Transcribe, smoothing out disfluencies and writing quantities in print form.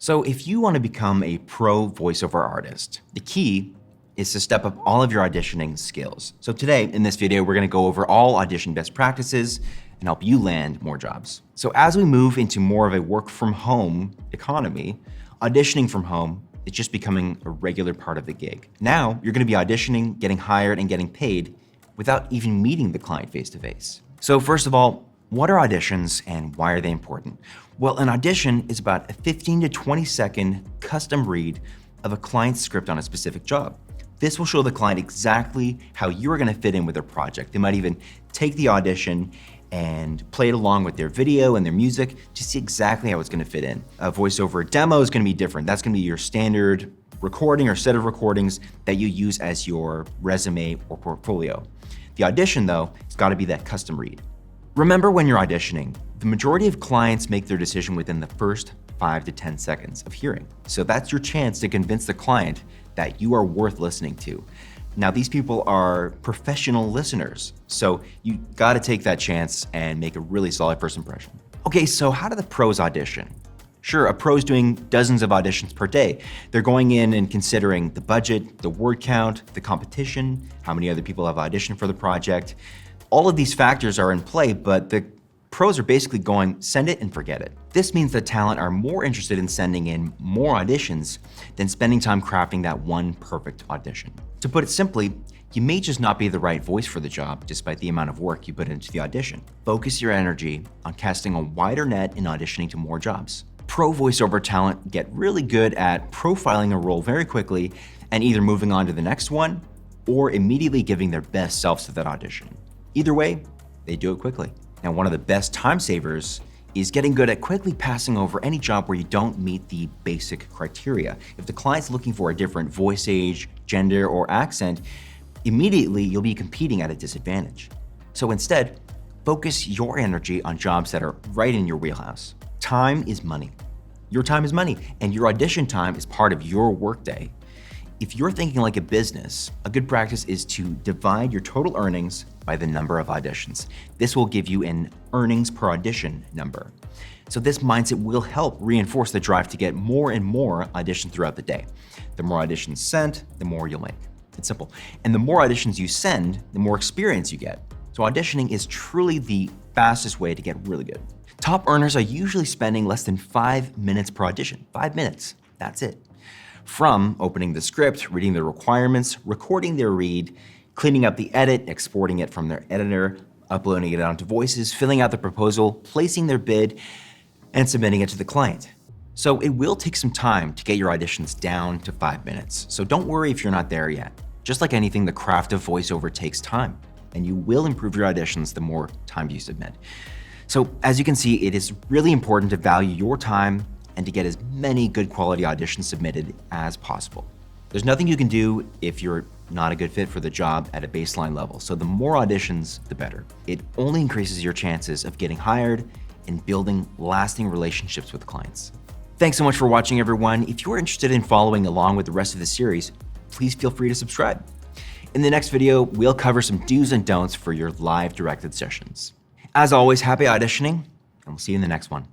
So if you want to become a pro voiceover artist, the key is to step up all of your auditioning skills. So today, in this video, we're going to go over all audition best practices and help you land more jobs. So as we move into more of a work from home economy, auditioning from home is just becoming a regular part of the gig. Now, you're going to be auditioning, getting hired, and getting paid without even meeting the client face-to-face. So first of all, what are auditions and why are they important? Well, an audition is about a 15 to 20 second custom read of a client's script on a specific job. This will show the client exactly how you are going to fit in with their project. They might even take the audition and play it along with their video and their music to see exactly how it's going to fit in. A voiceover demo is going to be different. That's going to be your standard recording or set of recordings that you use as your resume or portfolio. The audition, though, has got to be that custom read. Remember, when you're auditioning, the majority of clients make their decision within the first 5 to 10 seconds of hearing. So that's your chance to convince the client that you are worth listening to. Now, these people are professional listeners, so you gotta take that chance and make a really solid first impression. Okay, so how do the pros audition? Sure, a pro's doing dozens of auditions per day. They're going in and considering the budget, the word count, the competition, how many other people have auditioned for the project. All of these factors are in play, but the pros are basically going, send it and forget it. This means that talent are more interested in sending in more auditions than spending time crafting that one perfect audition. To put it simply, you may just not be the right voice for the job despite the amount of work you put into the audition. Focus your energy on casting a wider net and auditioning to more jobs. Pro voiceover talent get really good at profiling a role very quickly and either moving on to the next one or immediately giving their best selves to that audition. Either way, they do it quickly. Now, one of the best time savers is getting good at quickly passing over any job where you don't meet the basic criteria. If the client's looking for a different voice age, gender, or accent, immediately you'll be competing at a disadvantage. So instead, focus your energy on jobs that are right in your wheelhouse. Time is money. Your time is money, and your audition time is part of your workday. If you're thinking like a business, a good practice is to divide your total earnings by the number of auditions. This will give you an earnings per audition number. So this mindset will help reinforce the drive to get more and more auditions throughout the day. The more auditions sent, the more you'll make. It's simple. And the more auditions you send, the more experience you get. So auditioning is truly the fastest way to get really good. Top earners are usually spending less than 5 minutes per audition. 5 minutes, that's it. From opening the script, reading the requirements, recording their read, cleaning up the edit, exporting it from their editor, uploading it onto Voices, filling out the proposal, placing their bid, and submitting it to the client. So it will take some time to get your auditions down to 5 minutes. So don't worry if you're not there yet. Just like anything, the craft of voiceover takes time, and you will improve your auditions the more time you submit. So as you can see, it is really important to value your time and to get as many good quality auditions submitted as possible. There's nothing you can do if you're not a good fit for the job at a baseline level. So the more auditions, the better. It only increases your chances of getting hired and building lasting relationships with clients. Thanks so much for watching, everyone. If you're interested in following along with the rest of the series, please feel free to subscribe. In the next video, we'll cover some do's and don'ts for your live directed sessions. As always, happy auditioning, and we'll see you in the next one.